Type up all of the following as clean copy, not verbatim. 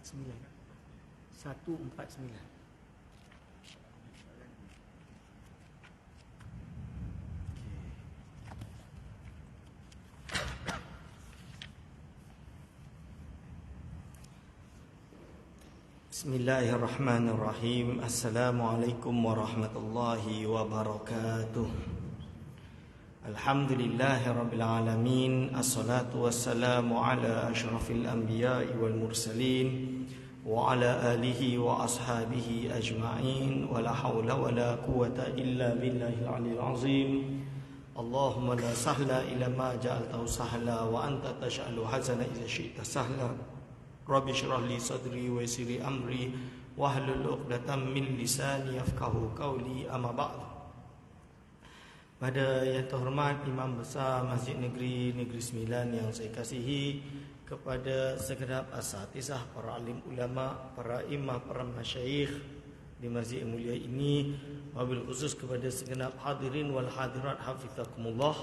149. Bismillahirrahmanirrahim. Assalamualaikum warahmatullahi wabarakatuh. Alhamdulillahirabbil alamin. Assalatu wassalamu ala asyrafil anbiya'i wal mursalin wa ala alihi wa ashabihi ajma'in. Wa la haula wa la quwwata illa billahil aliyyil azim. Allahumma la sahla illa ma ja'altahu sahla wa anta taj'alu hazana idza syi'ta sahla. Rabbi syrah li sadri wa yassir li amri wahlul 'uqdatam min lisani yafqahu qawli, amma ba'd. Pada yang terhormat Imam Besar Masjid Negeri Sembilan yang saya kasihi, kepada segenap asatizah, para alim ulama, para imam, para masyayikh di masjid yang mulia ini, wabil khusus kepada segenap hadirin wal hadirat hafizakumullah.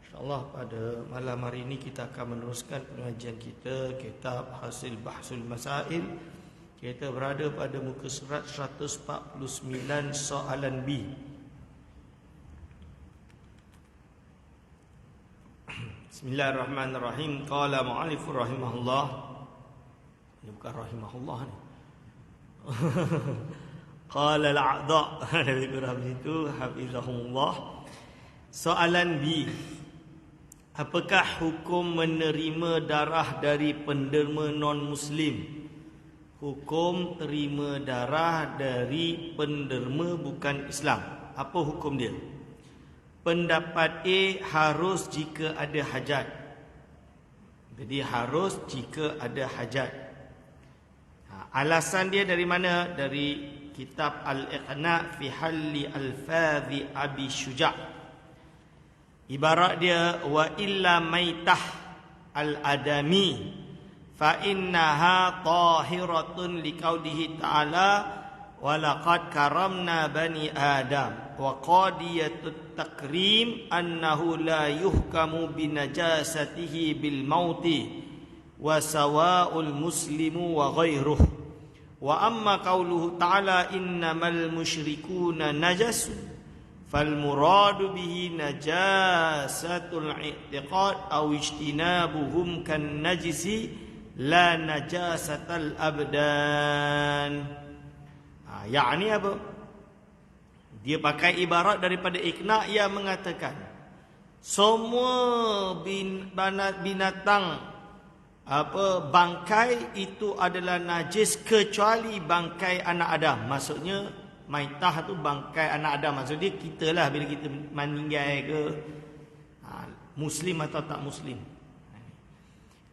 InsyaAllah pada malam hari ini kita akan meneruskan pengajian kita kitab Hasil Bahsul Masail. Kita berada pada muka surat 149 soalan B. Bismillahirrahmanirrahim. Qala mu'allif rahimahullah. Ini bukan rahimahullah ni. Qala al-a'dha. Lebih kurang begitu, hafizahumullah. Soalan B. Apakah hukum menerima darah dari penderma non-Muslim? Hukum terima darah dari penderma bukan Islam. Apa hukum dia? Pendapat A, harus jika ada hajat. Jadi harus jika ada hajat. Alasan dia dari mana? Dari kitab Al-Iqna' fi Halli Al-Fadhi Abi Syuja'. Ibarat dia, wa illa maitah al-adami fa innaha tahiratun liqaulihi ta'ala wa laqad karamna bani adam wa qadiyatut takrim annahu la yuhkamu binajasatihi bil mauti wa sawa'ul muslimu wa ghairuh. Wa amma qauluhu ta'ala innamal musyrikuna najasun fal muradu bihi najasatul i'tiqad aw ijtinabuhum kan najisi la najasatal abdan. Yakni apa? Dia pakai ibarat daripada Iqna' yang mengatakan semua binatang bangkai itu adalah najis kecuali bangkai anak Adam. Maksudnya maitah tu bangkai anak Adam. Maksud dia kita lah, bila kita meninggal ke, Muslim atau tak Muslim.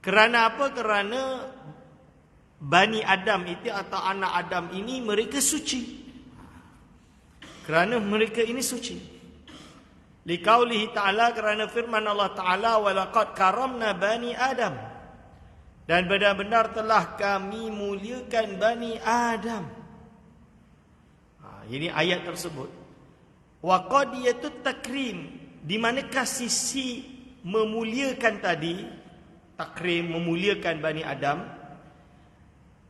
Kerana apa? Kerana Bani Adam itu atau anak Adam ini mereka suci. Kerana mereka ini suci. Liqaulihi ta'ala, kerana firman Allah Ta'ala, wa laqad karamna bani Adam, dan benar-benar telah kami muliakan Bani Adam. Ini ayat tersebut. Wa qadiyatut takrim, di manakah sisi memuliakan tadi, takrim memuliakan Bani Adam,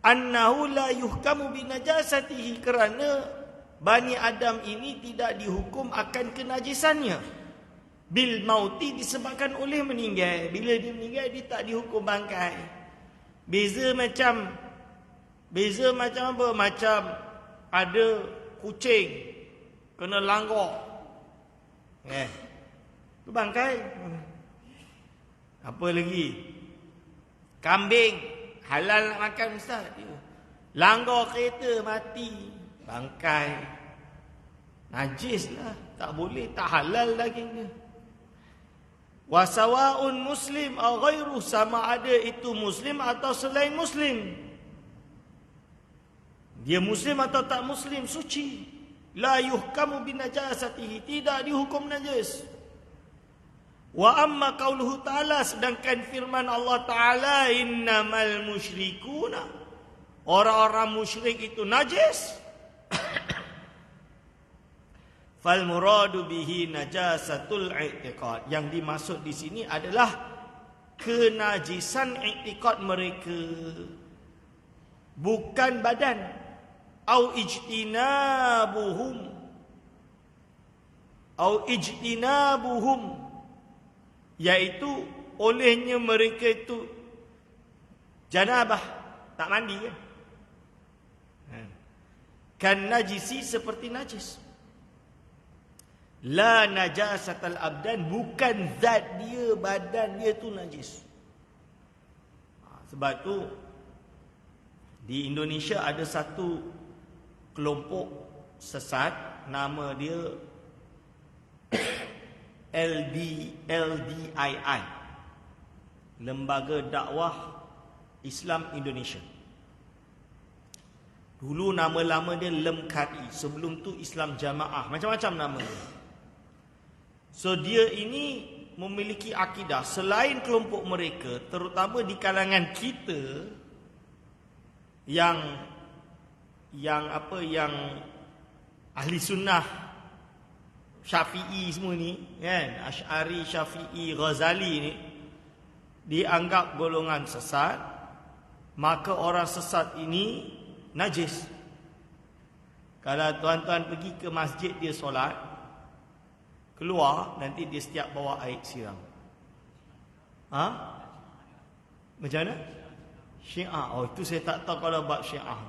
annahu la yuhkamu binajasatihi, kerana Bani Adam ini tidak dihukum akan kenajisannya. Bil mauti, disebabkan oleh meninggal. Bila dia meninggal, dia tak dihukum bangkai. Beza macam apa? Macam ada kucing kena langgok, tu bangkai. Apa lagi? Kambing halal nak makan ustaz, langgok kereta mati, bangkai, najis lah, tak boleh, tak halal dagingnya. Wasawa'un muslim aw ghairu, sama ada itu muslim atau selain muslim. Dia muslim atau tak muslim, suci. La yuhkamu binajasatihi, tidak dihukum najis. Wa amma qauluhu ta'ala, sedangkan firman Allah Ta'ala, innamal musyrikuna, orang-orang musyrik itu najis. Fal muradu bihi najasatul i'tiqad, yang dimaksud di sini adalah kenajisan i'tiqad mereka. bukan badan. Au ijtinabuhum, iaitu olehnya mereka itu janabah, tak mandi kan. Kan najisi, seperti najis. La najasatal abdan, bukan zat dia, badan dia tu najis. Sebab tu di Indonesia ada satu kelompok sesat, nama dia LDII, Lembaga Dakwah Islam Indonesia. Dulu nama lama dia LEMKAI, sebelum tu Islam Jamaah, macam-macam nama dia. So dia ini memiliki akidah, selain kelompok mereka, terutama di kalangan kita yang ahli sunnah Syafi'i semua ni kan, Asy'ari, Syafi'i, Ghazali ni dianggap golongan sesat. Maka orang sesat ini najis. Kalau tuan-tuan pergi ke masjid dia solat, keluar nanti dia setiap bawa air siram. Macam mana? Syiah. Oh, itu saya tak tahu kalau bab Syiah.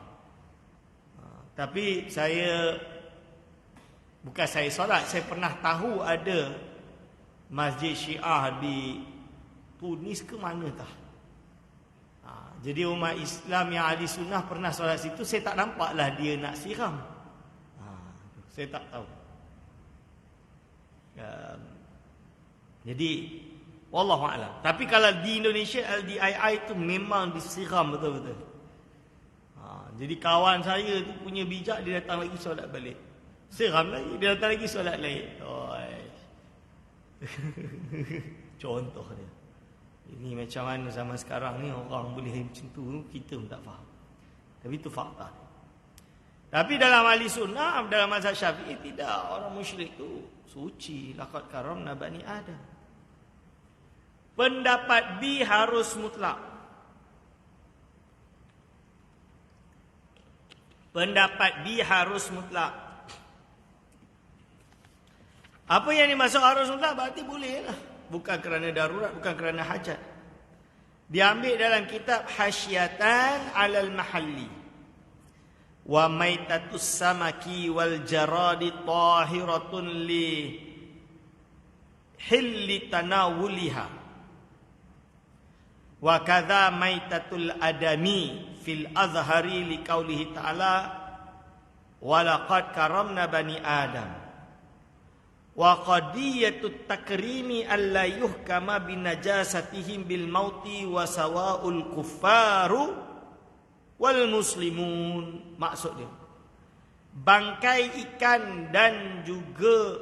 Tapi bukan saya solat, saya pernah tahu ada masjid Syiah di Tunis ke mana tah. Jadi umat Islam yang ahli sunnah pernah solat situ, saya tak nampaklah dia nak siram. Saya tak tahu. Jadi wallahu a'lam. Tapi kalau di Indonesia LDII itu memang disiram betul-betul. Jadi kawan saya tu punya bijak, dia datang lagi solat balik. Siram lagi, dia datang lagi solat lain. Contoh dia. Ini macam mana zaman sekarang ni orang boleh macam tu, kita pun tak faham. Tapi itu fakta. Tapi dalam ahli sunnah, dalam mazhab Syafi'i tidak, orang musyrik tu suci. Laqad karamna bani Adam. Pendapat B harus mutlak. Pendapat B harus mutlak. Apa yang dimaksud harus mutlak? Berarti boleh lah. Bukan kerana darurat, bukan kerana hajat. Diambil dalam kitab Hasyiatan 'alal Mahalli. Wa maitatus samaki wal jaradi tahiratun li hilli tanawuliha. Wa kadza maitatul adami fil azhari liqaulihi ta'ala wa laqad karamna bani Adam. Wa qadiyatut takrimi alla yuhkama binajasatihim bil mauti wa sawa'ul kuffaru wal muslimun. Maksud dia, bangkai ikan dan juga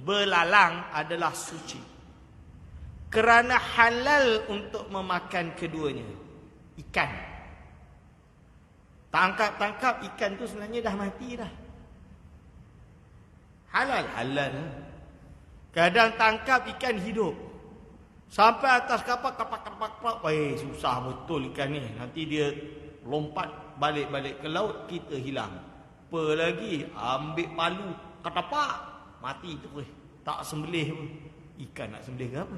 belalang adalah suci, kerana halal untuk memakan keduanya. Ikan, tangkap ikan tu sebenarnya dah mati dah. Halal. Kadang tangkap ikan hidup, sampai atas kapal, kapak. Susah betul ikan ni. Nanti dia lompat balik ke laut, kita hilang. Apa lagi? Ambil palu, katapak, mati tu. Tak sembelih pun. Ikan nak sembelih ke apa?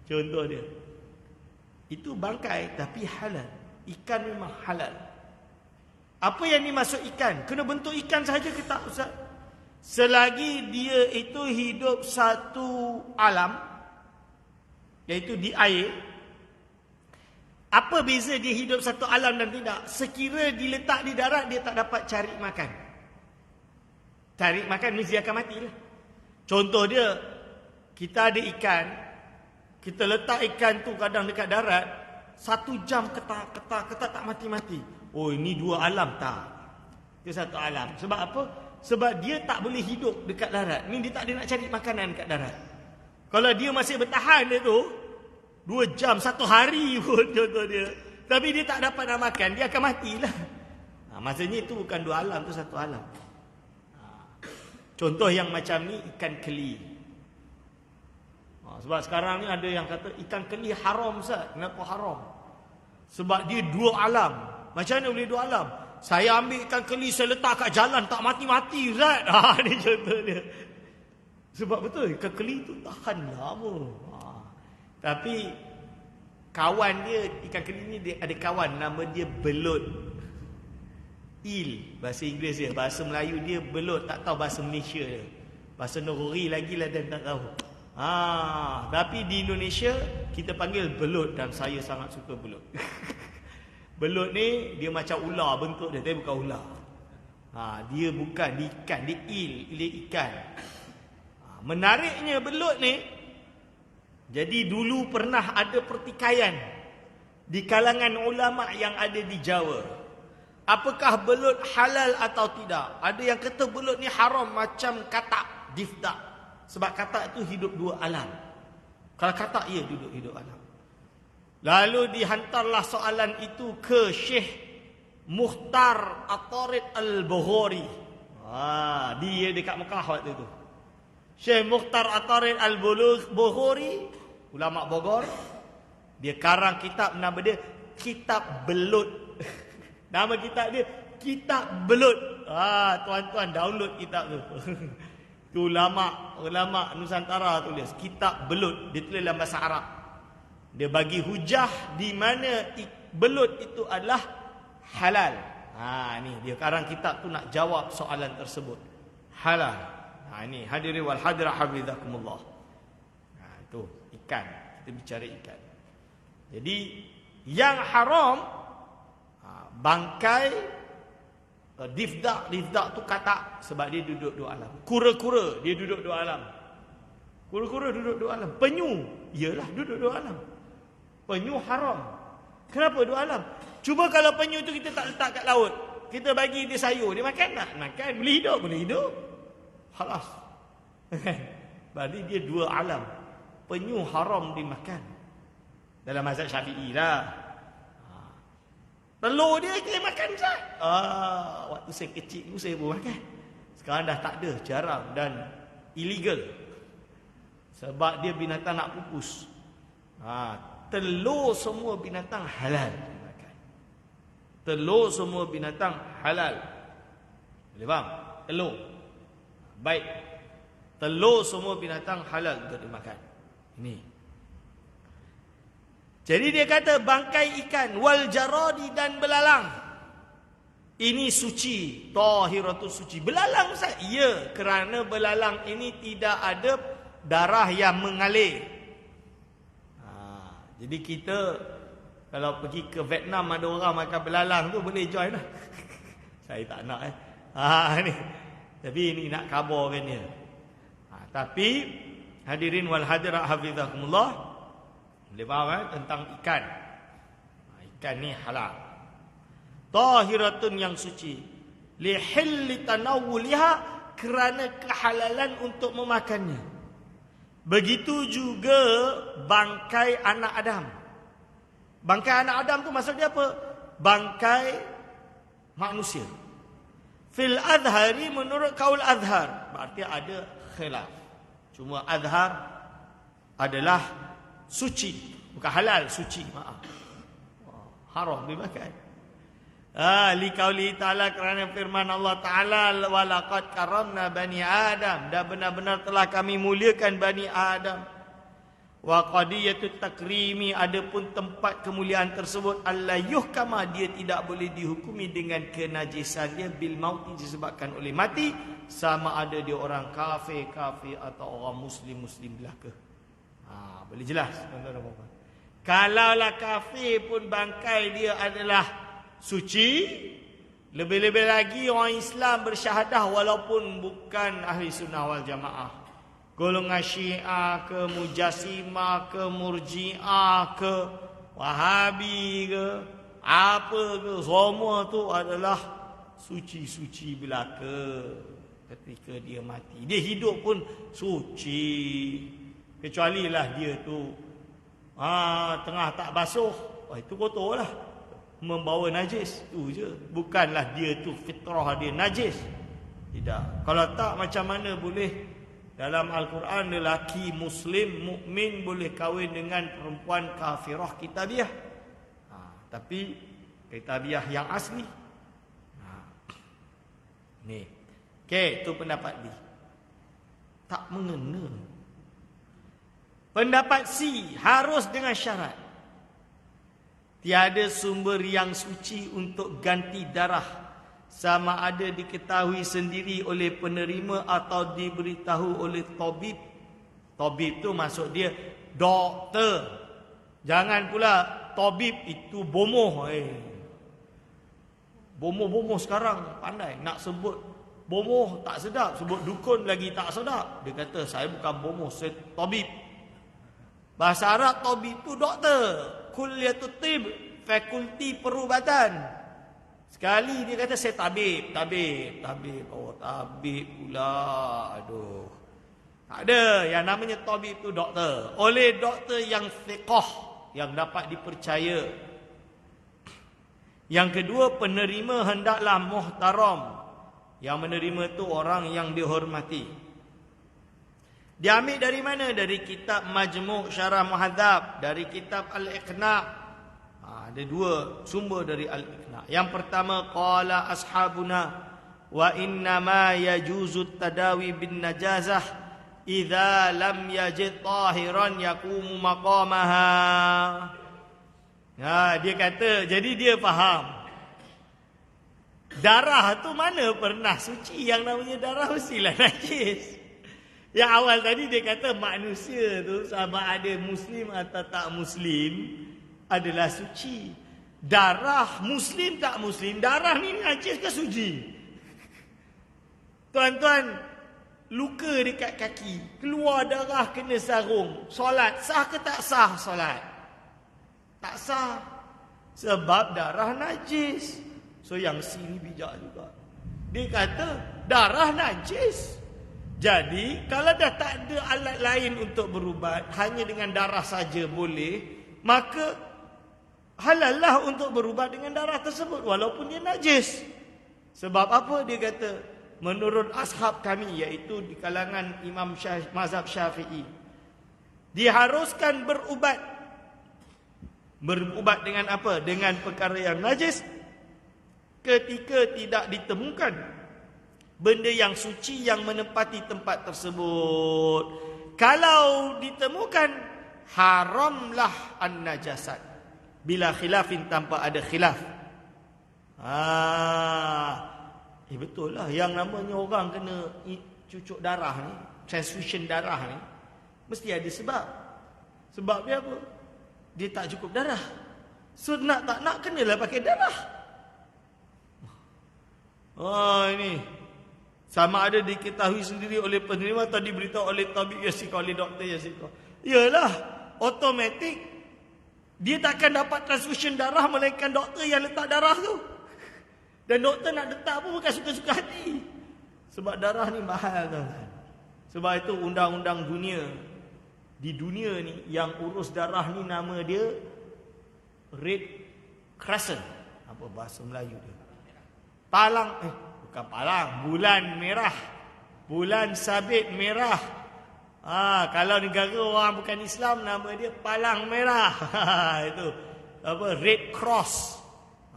Contoh dia. Itu bangkai tapi halal. Ikan memang halal. Apa yang dimaksud ikan? Kena bentuk ikan sahaja ke tak, Ustaz? Selagi dia itu hidup satu alam, iaitu di air. Apa beza dia hidup satu alam dan tidak? Sekira diletak di darat, dia tak dapat cari makan. Cari makan mesti dia akan mati lah. Contoh dia, kita ada ikan, kita letak ikan tu kadang dekat darat, 1 jam ketak tak mati-mati. Oh, ini 2 alam tak? Itu satu alam. Sebab apa? Sebab dia tak boleh hidup dekat darat. Ni dia tak ada nak cari makanan dekat darat. Kalau dia masih bertahan dia tu 2 jam, 1 hari pun contoh dia, tapi dia tak dapat nak makan, dia akan matilah. Maksudnya itu bukan 2 alam, tu satu alam. Contoh yang macam ni ikan keli. Sebab sekarang ni ada yang kata ikan keli haram, Ustaz. Kenapa haram? Sebab dia 2 alam. Macam mana boleh dua alam? Saya ambil ikan keli, saya letak kat jalan, tak mati-mati, Zat. Ni contoh dia. Sebab betul, ikan keli tu tahan lama. Tapi kawan dia, ikan keli ni dia ada kawan, nama dia belut. Il, bahasa Inggeris dia. Bahasa Melayu dia belut, tak tahu bahasa Malaysia dia. Bahasa Norori lagi lah dan tak tahu. Tapi di Indonesia kita panggil belut, dan saya sangat suka belut. Belut ni dia macam ular bentuk dia, tapi bukan ular. Dia bukan, dia ikan, dia dia ikan. Menariknya belut ni, jadi dulu pernah ada pertikaian di kalangan ulama yang ada di Jawa. Apakah belut halal atau tidak? Ada yang kata belut ni haram macam katak, difdak. Sebab katak itu hidup dua alam. Kalau katak, ia duduk hidup alam. Lalu dihantarlah soalan itu ke Syekh Mukhtar Atarid Al-Bukhari. Dia dekat Mekah waktu itu. Syekh Mukhtar Atarid Al-Bukhari, ulama Bogor. Dia karang kitab, nama dia Kitab Belut. Nama kitab dia Kitab Belut. Tuan-tuan download kitab tu. Tu ulama Nusantara tulis Kitab Belut. Dia tulis dalam bahasa Arab. Dia bagi hujah di mana belut itu adalah halal. Ni dia karang kitab tu nak jawab soalan tersebut. Halal. Ini hadirin wal hadirat hafizakumullah. Itu ikan. Kita bicara ikan. Jadi yang haram bangkai difdak tu katak, sebab dia duduk dua alam. Kura-kura dia duduk dua alam. Kura-kura duduk dua alam. Penyu iyalah duduk dua alam. Penyu haram. Kenapa dua alam? Cuba kalau penyu tu kita tak letak kat laut, kita bagi dia sayur, dia makan tak? Makan. Boleh hidup. Halas. Berarti dia dua alam. Penyu haram dimakan. Dalam mazhab Syafi'i lah. Telur dia kita makan Ustaz. Waktu saya kecil tu saya pun makan. Sekarang dah tak ada, jarang dan illegal. Sebab dia binatang nak pupus. Telur semua binatang halal dimakan. Telur semua binatang halal. Boleh faham? Telur. Baik. Telur semua binatang halal untuk dimakan. Ini. Jadi dia kata bangkai ikan wal jaradi dan belalang. Ini suci, tahiratul suci. Belalang Ustaz? Ya, kerana belalang ini tidak ada darah yang mengalir. Jadi kita kalau pergi ke Vietnam ada orang makan belalang tu boleh join lah. Saya tak nak ni. Tapi ini nak kabarkan dia. Tapi hadirin wal hadirat hafizakumullah, boleh faham tentang ikan. Ikan ni halal. Tahiratun yang suci. Lihilli tanawuliha, kerana kehalalan untuk memakannya. Begitu juga bangkai anak Adam. Bangkai anak Adam tu maksudnya apa? Bangkai manusia. Fil azhari, menurut kaul azhar, berarti ada khilaf. Cuma azhar adalah suci, bukan halal, suci, maaf. Haram dimakan. Li qauli ta'ala, kerana firman Allah Ta'ala, walaqad karamna bani Adam, dan benar-benar telah kami muliakan bani Adam. Wa qadiyatut takrimi, adapun tempat kemuliaan tersebut, alla yuhkama, dia tidak boleh dihukumi dengan kenajisan dia bil mauti, disebabkan oleh mati, sama ada dia orang kafir atau orang muslim belaka. Boleh jelas tuan-tuan dan puan-puan. Kalaulah kafir pun bangkai dia adalah suci, lebih-lebih lagi orang Islam bersyahadah walaupun bukan ahli sunnah wal jamaah. Golongan Syiah ke, Mujassimah ke, Murji'ah ke, Wahabi ke, apa ke, semua tu adalah suci-suci belaka ketika dia mati. Dia hidup pun suci, kecuali lah dia tu tengah tak basuh, itu kotor lah, membawa najis, tu je. Bukanlah dia tu fitrah dia najis. Tidak. Kalau tak, macam mana boleh dalam Al-Quran lelaki muslim mukmin boleh kahwin dengan perempuan kafirah kitabiah? Tapi Kitabiah yang asli. Ni. Okey, tu pendapat B. Tak mengena. Pendapat C harus dengan syarat. Tiada sumber yang suci untuk ganti darah, sama ada diketahui sendiri oleh penerima atau diberitahu oleh tabib. Tabib tu maksud dia doktor. Jangan pula tabib itu bomoh. Bomoh-bomoh sekarang pandai nak sebut bomoh tak sedap, sebut dukun lagi tak sedap. Dia kata saya bukan bomoh, saya tabib. Bahasa Arab tabib tu doktor. Kuliatul tib, fakulti perubatan. Sekali dia kata saya tabib. Oh tabib pula. Aduh. Tak ada, yang namanya tabib tu doktor. Oleh doktor yang thiqah, yang dapat dipercaya. Yang kedua, penerima hendaklah muhtaram. Yang menerima tu orang yang dihormati. Diambil dari mana? Dari kitab Majmu' Syarah Muhadzab, dari kitab Al-Iqna'. Ada dua sumber dari Al-Iqna'. Yang pertama, qala ashabuna wa innama yajuzu tadawi bin najazah idza lam yajid tahiran yaqumu maqamaha. Dia kata, jadi dia faham. Darah tu mana pernah suci? Yang namanya darah mestilah najis. Yang awal tadi dia kata manusia tu sama ada muslim atau tak muslim adalah suci. Darah muslim tak muslim, darah ni najis ke suci? Tuan-tuan, luka dekat kaki, keluar darah kena sarung, solat sah ke tak sah solat? Tak sah. Sebab darah najis. So yang sini bijak juga. Dia kata darah najis. Jadi kalau dah tak ada alat lain untuk berubat, hanya dengan darah saja boleh, maka halal lah untuk berubat dengan darah tersebut walaupun dia najis. Sebab apa? Dia kata menurut ashab kami, iaitu di kalangan Imam mazhab Syafi'i, diharuskan berubat. Berubat dengan apa? Dengan perkara yang najis ketika tidak ditemukan benda yang suci yang menempati tempat tersebut. Kalau ditemukan, haramlah an-najasat bila khilafin, tanpa ada khilaf. Betul lah, yang namanya orang kena cucuk darah ni, transfusion darah ni, mesti ada sebab. Sebab dia apa? Dia tak cukup darah. So nak tak nak kenalah pakai darah. Ini sama ada diketahui sendiri oleh penerima atau diberitahu oleh tabib yasika, oleh doktor yasika. Yalah, automatik dia takkan dapat transfusion darah melainkan doktor yang letak darah tu. Dan doktor nak letak pun bukan suka-suka hati. Sebab darah ni mahal kan. Sebab itu undang-undang dunia, di dunia ni yang urus darah ni nama dia Red Crescent. Apa bahasa Melayu dia? Bukan palang, bulan merah. Bulan sabit merah. Kalau negara orang bukan Islam, nama dia palang merah. Itu apa? Red Cross.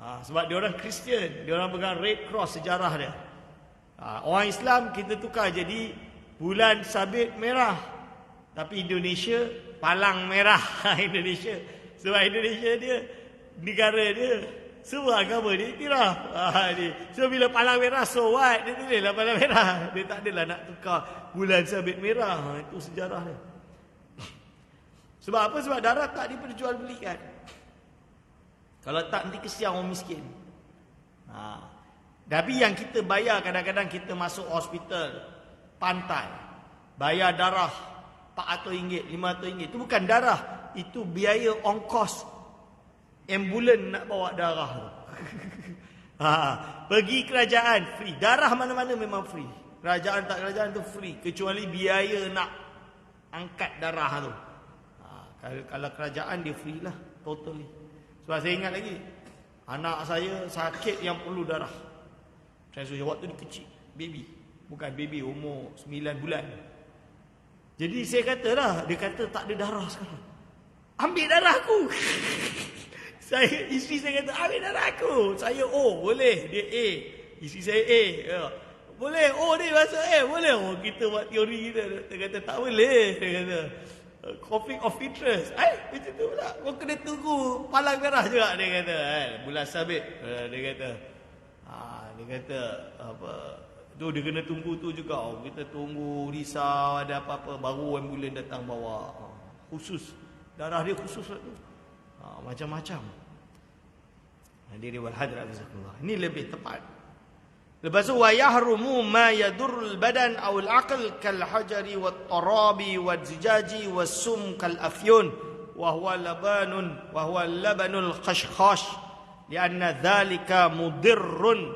Sebab dia orang Kristian, dia orang pegang Red Cross sejarah dia. Orang Islam kita tukar jadi bulan sabit merah. Tapi Indonesia palang merah. Indonesia. Sebab Indonesia dia, negara dia, semua agama dia iktiraf. So bila palang merah, so what? Dia tulislah palang merah. Dia tak adalah nak tukar bulan sabit merah. Itu sejarah dia. Sebab apa? Sebab darah tak diperjualbelikan. Kalau tak, nanti kesian orang miskin. Tapi yang kita bayar, kadang-kadang kita masuk hospital pantai, bayar darah RM400, RM500. Itu bukan darah, itu biaya ongkos ambulan nak bawa darah tu. Pergi kerajaan free. Darah mana-mana memang free. Kerajaan tak kerajaan tu free, kecuali biaya nak angkat darah tu. Kalau kerajaan dia free lah, totally. Sebab saya ingat lagi, anak saya sakit yang perlu darah transfusion. Waktu dia kecil, baby. Bukan baby, umur 9 bulan. Jadi saya kata lah, dia kata tak ada darah sekarang. Ambil darah aku. Isteri saya kata, ambil darah aku. Saya O, boleh. Dia A. Isteri saya A. Ya. Boleh, O ni masuk A. Boleh. Oh, kita buat teori kita. Dia kata, tak boleh. Dia kata, conflict of interest. Macam tu pula. Kau kena tunggu palang merah juga. Dia kata, bulan sabit. Dia kata, dia kata, apa, tu dia kena tunggu tu juga. Kita tunggu, risau, ada apa-apa. Baru ambulan datang bawa. Khusus. Darah dia khusus lah tu. Macam-macam. Hadiri wal hadra bizakullah. Ini lebih tepat. Lepas tu wa yahrumu ma yadurrul badan aw al aql kal hajari wat tarabi wat zijaji was sum kal afyun wa huwa labanul khashkhash lianna dhalika mudirrun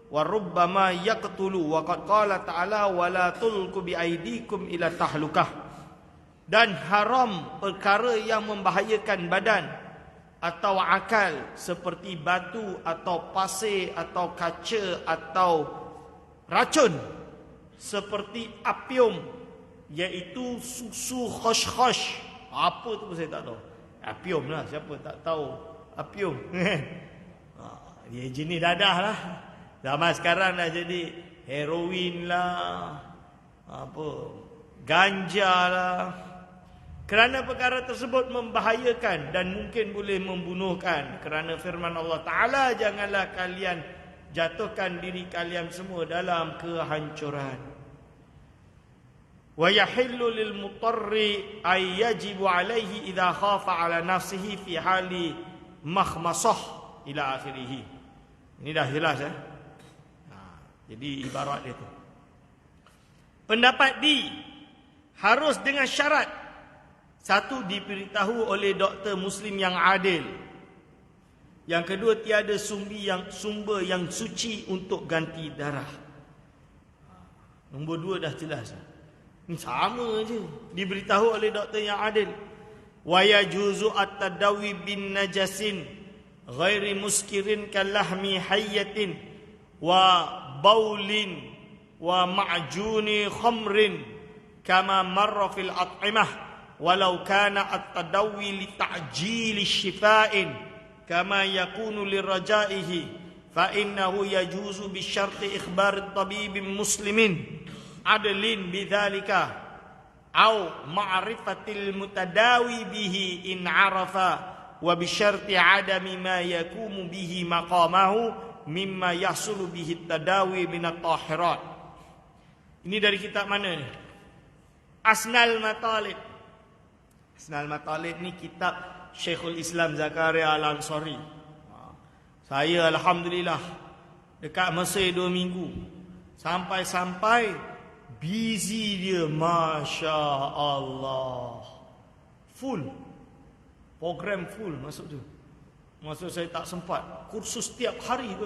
wa rubbama yaqtulu wa qad qala ta'ala wa la tulqu bi aydikum ila tahlukah. Dan haram perkara yang membahayakan badan atau akal seperti batu atau pasir atau kaca atau racun seperti apium, iaitu susu khosh-khosh. Apa tu pun saya tak tahu. Apium lah, siapa tak tahu apium. Dia jenis dadah lah. Zaman sekarang dah jadi heroin lah, apa, ganja lah. Kerana perkara tersebut membahayakan dan mungkin boleh membunuhkan. Kerana firman Allah Ta'ala, janganlah kalian jatuhkan diri kalian semua dalam kehancuran. Wa yahillu lil mutarri ay yajibu alaihi idha khafa ala nafsihi fi hali makhmasah ila akhirih. Ini dah jelas jadi ibarat dia tu. Pendapat D, harus dengan syarat. Satu, diberitahu oleh doktor Muslim yang adil. Yang kedua, tiada sumber yang suci untuk ganti darah. Nombor dua dah jelas. Ini sama je. Diberitahu oleh doktor yang adil. Wa yajuzu at-tadawi bin najasin ghairi muskirin kalahmi hayyatin wa baulin wa ma'juni khamrin kama marra fil at'imah. Walau kana at-tadawi li ta'jili syifa'in kama yakunu lirajaihi fa innahu yajuzu bi syarti ikhbar at-tabib muslimin adlin bidzalika au ma'rifatil mutadawi bihi in arafa wa bi syarti adami ma yakumu bihi maqamahu mimma yahsulu bihi at-tadawi min at-tahirat. Ini dari kitab mana ni? Asnal Matalib. Asnal Matalib ni kitab Syekhul Islam Zakaria Al-Ansari. Saya alhamdulillah dekat Mesir 2 minggu. Sampai-sampai busy dia, Masya Allah. Full. Program full masuk tu. Maksud saya tak sempat. Kursus setiap hari tu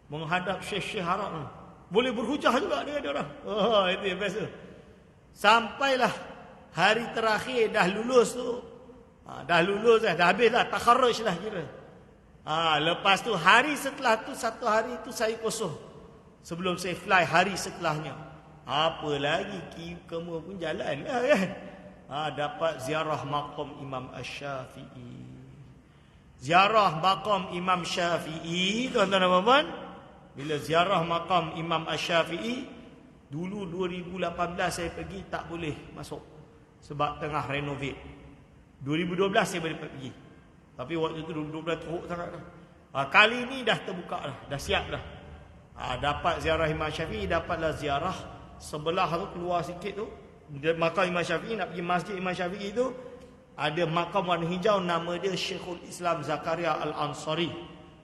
menghadap Syekh-Syekh Arab. Boleh berhujah juga dengan dia orang. Itu yang best tu. Sampailah hari terakhir dah lulus tu. Dah lulus dah habis dah, takharruj dah kira. Lepas tu hari setelah tu, satu hari tu saya kosong. Sebelum saya fly hari setelahnya. Apa lagi kamu pun jalan lah kan. Dapat ziarah maqam Imam Asy-Syafi'i. Ziarah maqam Imam Syafi'i, tuan-tuan dan puan-puan. Bila ziarah maqam Imam Asy-Syafi'i, dulu 2018 saya pergi tak boleh masuk. Sebab tengah renovate. 2012 saya boleh pergi. Tapi waktu itu 2012 teruk sangat dah. Kali ni dah terbuka dah. Dah siap dah. Dapat ziarah Imam Syafi'i. Dapatlah ziarah. Sebelah tu keluar sikit tu. Makam Imam Syafi'i. Nak pergi masjid Imam Syafi'i tu. Ada makam warna hijau. Nama dia Syekhul Islam Zakaria Al-Ansari.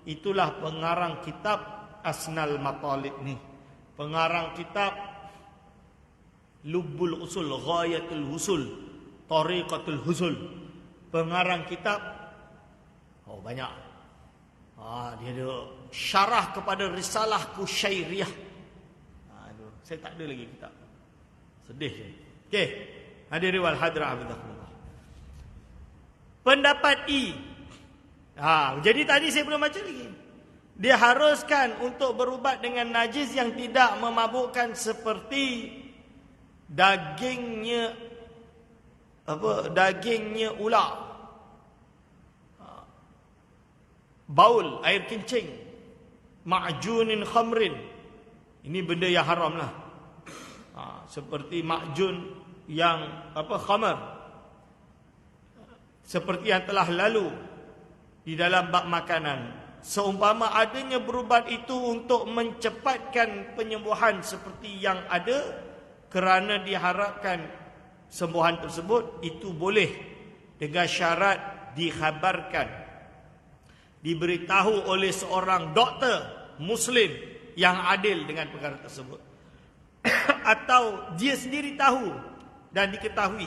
Itulah pengarang kitab Asnal Matalib ni. Pengarang kitab Lubbul Usul, Ghayatul Husul, Tariqatul Husul. Pengarang kitab banyak. Dia ada syarah kepada Risalah Kusyairiyah. Saya tak ada lagi kitab. Sedih je. Okey. Hadirin wal hadirah hafizakumullah. Pendapat E. Jadi tadi saya belum baca lagi. Dia haruskan untuk berubat dengan najis yang tidak memabukkan seperti dagingnya ular. baul, air kencing, ma'junin khamrin. Ini benda yang haram lah. Seperti ma'jun yang khamar. Seperti yang telah lalu di dalam bab makanan. Seumpama adanya berubat itu untuk mencepatkan penyembuhan seperti yang ada, kerana diharapkan sembuhan tersebut, itu boleh dengan syarat dikhabarkan, diberitahu oleh seorang doktor Muslim yang adil dengan perkara tersebut. Atau dia sendiri tahu dan diketahui,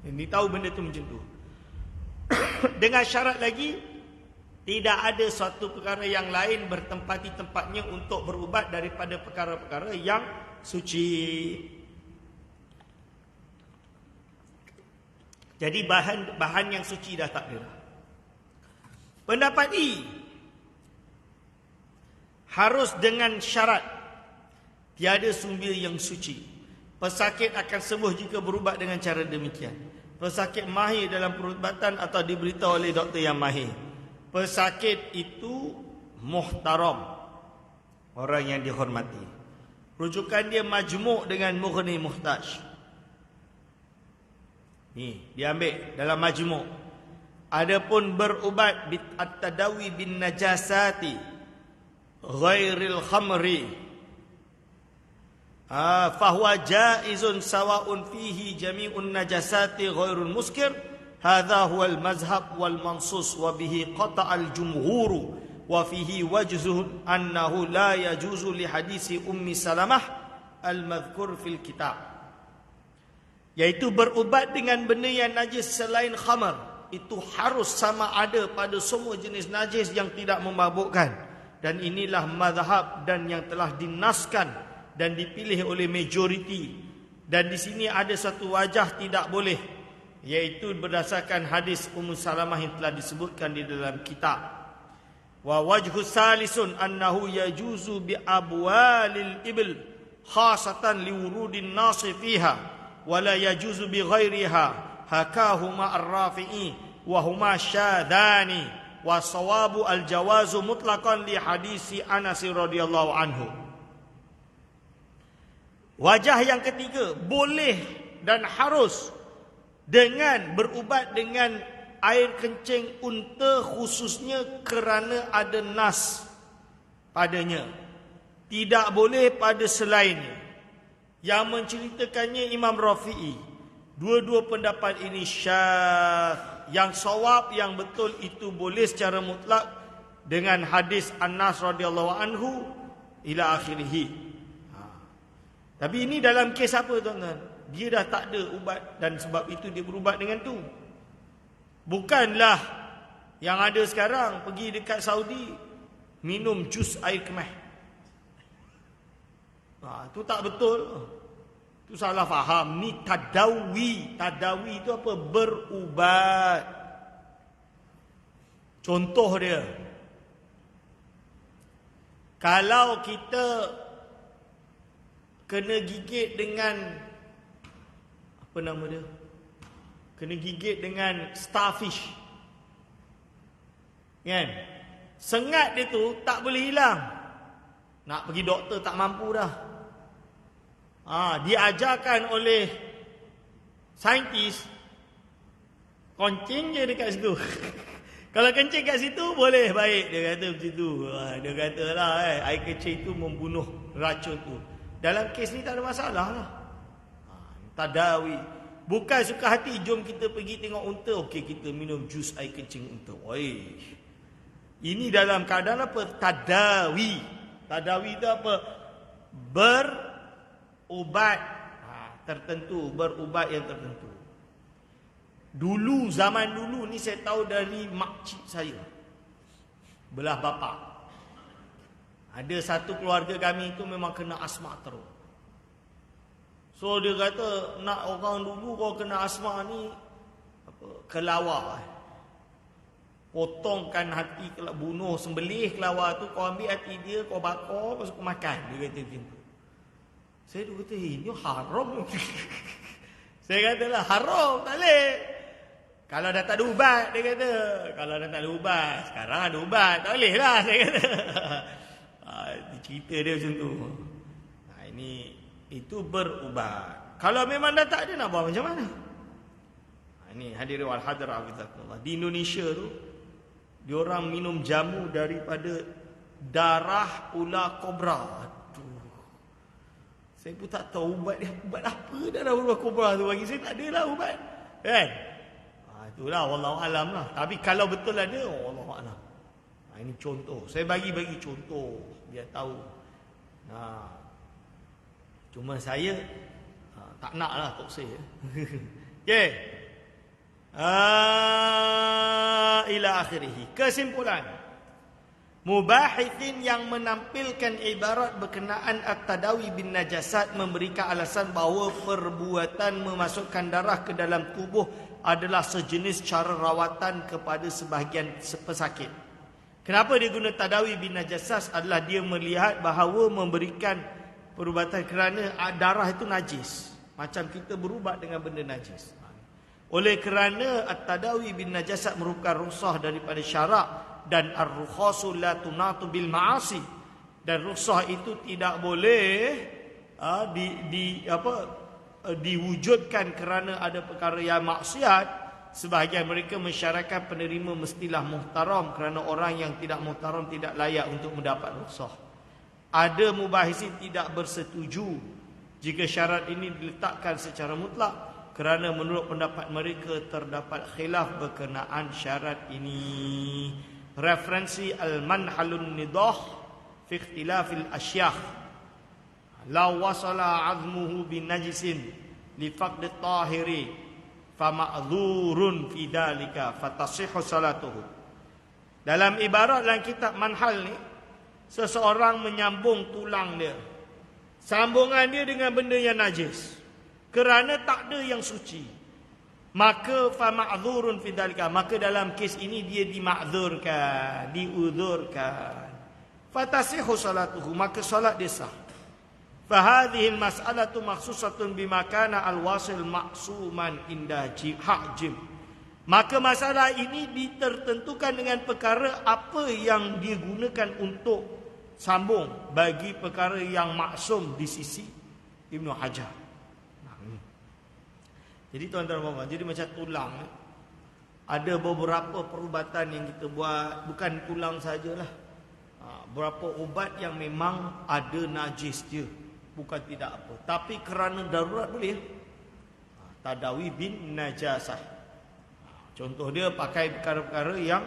dia tahu benda itu macam tu. Dengan syarat lagi, tidak ada suatu perkara yang lain bertempat di tempatnya untuk berubat daripada perkara-perkara yang suci. Jadi bahan yang suci dah tak ada. Pendapat I, harus dengan syarat tiada sumber yang suci. Pesakit akan sembuh jika berubat dengan cara demikian. Pesakit mahir dalam perubatan atau diberitahu oleh doktor yang mahir. Pesakit itu muhtaram, orang yang dihormati. Rujukan dia Majmu' dengan Mughni Muhtaj. Ni dia ambil dalam Majmu'. Adapun berubat at-tadawi bin najasati ghairil khamri, fahuwa jaizun sawa'un fihi jami'un najasati ghairul muskir. Hadha huwal mazhab wal mansus wa bihi qata'al jumhuru wa fihi wajhun annahu la yajuzu li hadisi Ummi Salamah al-madhkur fil kitab. Iaitu berubat dengan benda yang najis selain khamar, itu harus sama ada pada semua jenis najis yang tidak memabukkan. Dan inilah mazhab dan yang telah dinaskan dan dipilih oleh majoriti. Dan di sini ada satu wajah tidak boleh, iaitu berdasarkan hadis Ummu Salamah yang telah disebutkan di dalam kitab. Wa wajhu salisun annahu yajuzu bi abwalil ibil khasatan liwurudin nasi fiha wa la yajuzu bi ghairiha hakahuma ar-Rafi'i wa huma syadani wa sawabu al-jawazu mutlaqan li hadisi Anas radhiyallahu anhu. Wajah yang ketiga, boleh dan harus dengan berubat dengan air kencing unta, khususnya kerana ada nas padanya. Tidak boleh pada selainnya. Yang menceritakannya Imam Rafi'i. Dua-dua pendapat ini syadz. Yang sawab, yang betul itu boleh secara mutlak dengan hadis Anas radhiyallahu anhu ila akhirih. Tapi ini dalam kes apa tuan-tuan? Dia dah tak ada ubat dan sebab itu dia berubat dengan tu. Bukanlah yang ada sekarang, pergi dekat Saudi minum jus air kemah. Itu tak betul. Itu salah faham. Ni tadawi. Tadawi itu apa? Berubat. Contoh dia, kalau kita kena gigit dengan apa nama dia? Kena gigit dengan starfish. Kan? Sengat dia tu tak boleh hilang. Nak pergi doktor tak mampu dah. Diajarkan oleh saintis, kencing je dekat situ. Kalau kencing kat situ boleh baik, dia kata macam tu. Dia kata lah air kencing tu membunuh racun tu. Dalam kes ni tak ada masalah lah. Tadawi. Bukan suka hati, jom kita pergi tengok unta, okey kita minum jus air kencing unta. Oi. Ini dalam keadaan apa? Tadawi. Tadawi itu apa? Berubat tertentu, berubat yang tertentu. Dulu, zaman dulu ni saya tahu dari makcik saya, belah bapa. Ada satu keluarga kami itu memang kena asma teruk. So dia kata, nak orang dulu kau kena asma ni kelawar. Potongkan hati, bunuh, sembelih kelawar tu, kau ambil hati dia, kau bakar, lepas kau makan. Dia kata macam tu. Saya tu kata, ini haram. Saya kata lah, haram, tak boleh. Kalau dah tak ada ubat, dia kata. Kalau dah tak ada ubat, sekarang ada ubat. Tak boleh lah, saya kata. Cerita dia macam tu. Itu berubat. Kalau memang dah tak ada, nak buat macam mana? Ini hadirin wal hadirat hafizakumullah. Di Indonesia tu, diorang minum jamu daripada darah ular kobra. Aduh. Saya pun tak tahu ubat dia. Ubat apa darah ular kobra tu bagi saya? Tak ada lah ubat. Kan? Itulah wallahu alam lah. Tapi kalau betul ada, wallahu alam. Ini contoh. Saya bagi contoh biar tahu. Cuma saya tak nak lah tok saya. Okey. Ila akhirih. Kesimpulan. Mubahithin yang menampilkan ibarat berkenaan at-tadawi bin najasat memberikan alasan bahawa perbuatan memasukkan darah ke dalam tubuh adalah sejenis cara rawatan kepada sebahagian pesakit. Kenapa dia guna tadawi bin najasat? Adalah dia melihat bahawa memberikan perubatan kerana darah itu najis. Macam kita berubat dengan benda najis. Oleh kerana at-tadawi bin najasat merupakan rukhsah daripada syarak, dan ar-rukhasu la tunatu bil ma'asi, dan rukhsah itu tidak boleh diwujudkan kerana ada perkara yang maksiat. Sebahagian mereka mensyaratkan penerima mestilah muhtaram, kerana orang yang tidak muhtaram tidak layak untuk mendapat rukhsah. Ada mubahisin tidak bersetuju jika syarat ini diletakkan secara mutlak, kerana menurut pendapat mereka terdapat khilaf berkenaan syarat ini. Referensi Al-Manhalun Nidah fi ikhtilafil asyakh. La wasala azmuhu bin najisin li faqd at-tahiri fa ma'dzurun fi dhalika fatasihhu salatuhu. Dalam ibarat dalam kitab Manhal ni, seseorang menyambung tulang dia, sambungan dia dengan benda yang najis, kerana tak ada yang suci, maka fa ma'dzurun fi dhalika, maka dalam kes ini dia dimakzurkan, diuzurkan. Fatasihhu salatuhu, maka solat dia sah. Fa hadhihi al-mas'alatu makhsusatun bima kana al-wasil ma'suman inda hajim. Maka masalah ini ditertentukan dengan perkara apa yang digunakan untuk sambung bagi perkara yang maksum di sisi Ibnu Hajar. Jadi tuan-tuan, jadi macam tulang, ada beberapa perubatan yang kita buat, bukan tulang sajalah. Beberapa ubat yang memang ada najis dia, bukan tidak apa, tapi kerana darurat boleh. Tadawi bin najasah. Contoh dia pakai perkara-perkara yang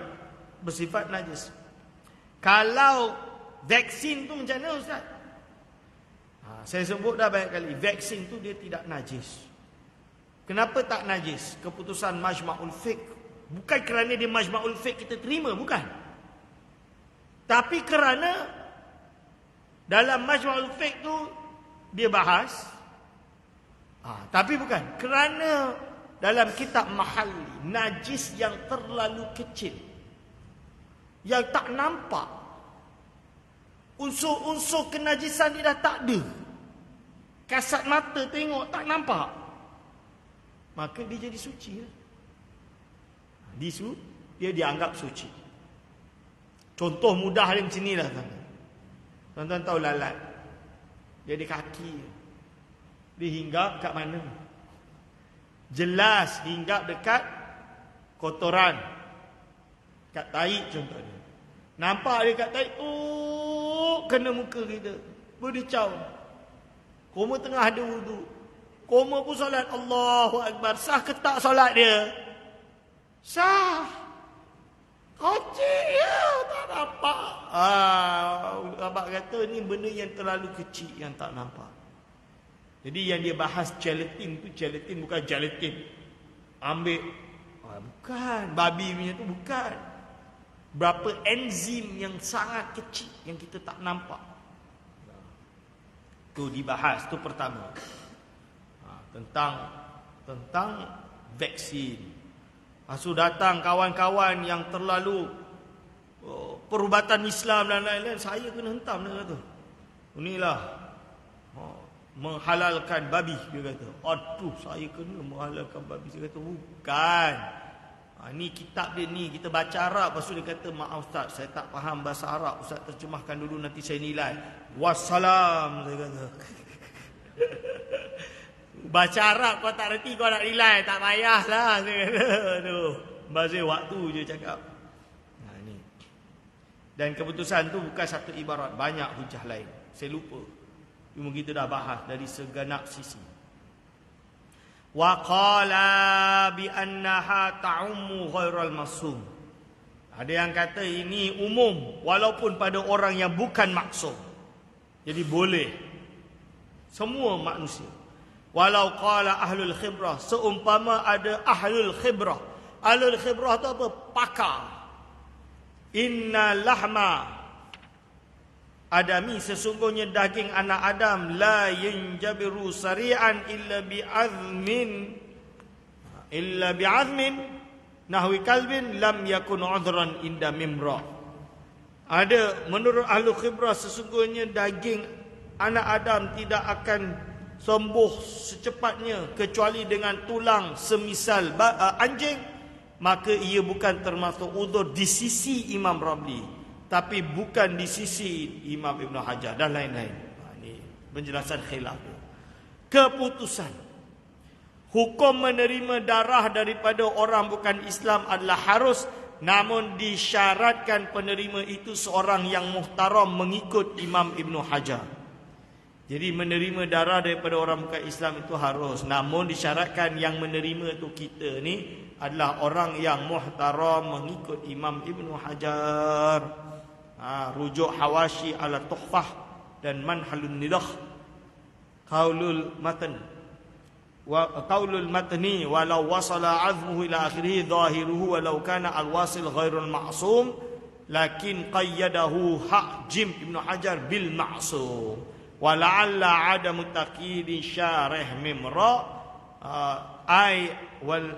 bersifat najis. Kalau vaksin tu macam mana Ustaz? Saya sebut dah banyak kali, vaksin tu dia tidak najis. Kenapa tak najis? Keputusan Majma'ul Fiqh. Bukan kerana dia Majma'ul Fiqh kita terima, bukan. Tapi kerana dalam Majma'ul Fiqh tu dia bahas. Tapi bukan. Kerana dalam kitab Mahalli, najis yang terlalu kecil, yang tak nampak, unsur-unsur kenajisan dia dah tak ada, kasat mata tengok tak nampak, maka dia jadi suci. Dia dianggap suci. Contoh mudah dia macam ni lah. Tuan-tuan tahu lalat, dia ada kaki, dia hinggap kat mana? Jelas hinggap dekat kotoran, kat tahi contohnya. Nampak dia kat tahi, kena muka kita, berdecau. Koma tengah ada wudu, koma pun solat, Allahu Akbar. Sah ke tak solat dia? Sah. Kecil ya, tak nampak. Abang kata ni benda yang terlalu kecil, yang tak nampak. Jadi yang dia bahas gelatin tu, gelatin bukan gelatin ambil, bukan, babi punya tu bukan. Berapa enzim yang sangat kecil yang kita tak nampak, tu dibahas. Tu pertama. Tentang vaksin. Lepas datang kawan-kawan yang terlalu perubatan Islam dan lain-lain, saya kena hentam dia kata. Inilah menghalalkan babi, dia kata. Aduh, saya kena menghalalkan babi. Saya kata bukan. Ni kitab dia ni, kita baca Arab, lepas tu dia kata, maaf Ustaz, saya tak faham bahasa Arab, Ustaz terjemahkan dulu nanti saya nilai. Wassalam, saya kata. Baca Arab kau tak reti, kau nak nilai, tak payahlah, saya kata. Aduh, bahasa waktu je cakap. Ni. Dan keputusan tu bukan satu ibarat, banyak hujah lain. Saya lupa. Cuma kita dah bahas dari segenap sisi. Wa qala bi annaha ta'ummu ghairal masum. Ada yang kata ini umum walaupun pada orang yang bukan maksum. Jadi boleh semua manusia. Walau qala ahlul khibrah, seumpama ada ahlul khibrah. Ahlul khibrah tu apa? Pakar. Inna lahma adami, sesungguhnya daging anak Adam la yanjabiru sari'an illa bi'azmin nahwi kalbin lam yakun udhran inda mimra. Ada menurut ahli khibrah, sesungguhnya daging anak Adam tidak akan sembuh secepatnya kecuali dengan tulang semisal anjing, maka ia bukan termasuk udhur di sisi Imam Rabli, tapi bukan di sisi Imam Ibn Hajar dan lain-lain. Ini penjelasan khilaf. Keputusan hukum menerima darah daripada orang bukan Islam adalah harus, namun disyaratkan penerima itu seorang yang muhtaram mengikut Imam Ibn Hajar. Jadi menerima darah daripada orang bukan Islam itu harus, namun disyaratkan yang menerima itu kita ni adalah orang yang muhtaram mengikut Imam Ibn Hajar. Rujuk Hawashi ala Tuhfah dan Manhalun Nidah, Qaulul Matan wa Qaulul Matni walau wasala azmuhu ila akhirih zahiruhu walau kana alwasil ghairul ma'sum lakin qayyadahu Jim Ibn Hajar bil ma'sum wa la'alla adamu taqyidi syarih mimra ay wal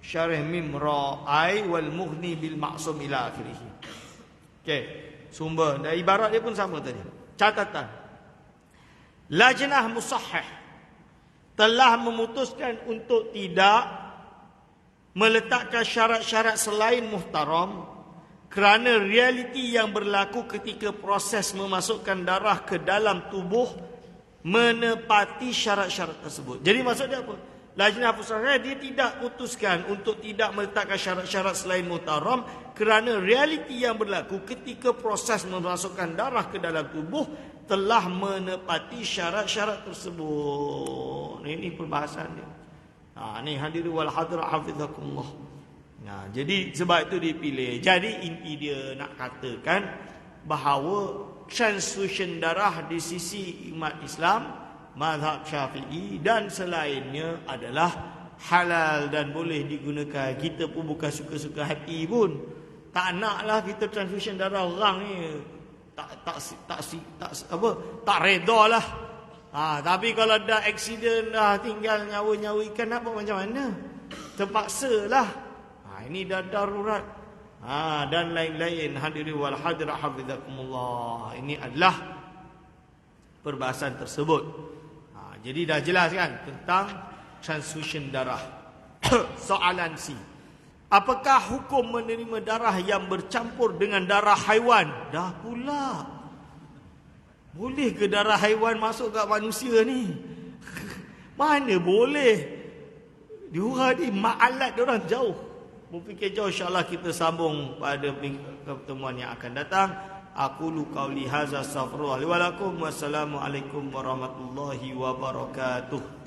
syarih mimra ay wal mughni bil ma'sum ila akhirih. Okey, sumber dan ibarat dia pun sama tadi. Catatan. Lajnah Musahhih telah memutuskan untuk tidak meletakkan syarat-syarat selain muhtaram kerana realiti yang berlaku ketika proses memasukkan darah ke dalam tubuh menepati syarat-syarat tersebut. Jadi maksud dia apa? Lajnah Musahhih dia tidak putuskan untuk tidak meletakkan syarat-syarat selain muhtaram kerana realiti yang berlaku ketika proses memasukkan darah ke dalam tubuh telah menepati syarat-syarat tersebut. Ini perbahasan dia. Ni hadirin wal hadirat hafizakumullah. Jadi sebab itu dipilih. Jadi inti dia nak katakan bahawa transfusion darah di sisi umat Islam, mazhab Syafi'i dan selainnya adalah halal dan boleh digunakan. Kita pun bukan suka-suka hati pun. Tak naklah kita transfusion darah orang ni. Tak reda lah. Tapi kalau dah accident dah tinggal nyawa-nyawa ikan, nak buat macam mana? Terpaksa lah. Ini dah darurat. Dan lain-lain. Hadirin wal hadirat hafizakumullah. Ini adalah perbahasan tersebut. Jadi dah jelas kan tentang transfusion darah. Soalan C. Apakah hukum menerima darah yang bercampur dengan darah haiwan? Dah pula. Boleh ke darah haiwan masuk kat manusia ni? Mana boleh? Diorang ni ma'alat diorang jauh. Berfikir jauh, insyaAllah kita sambung pada pertemuan yang akan datang. Aqulu qauli hadza astaghfirullah li wa lakum. Wassalamualaikum warahmatullahi wabarakatuh.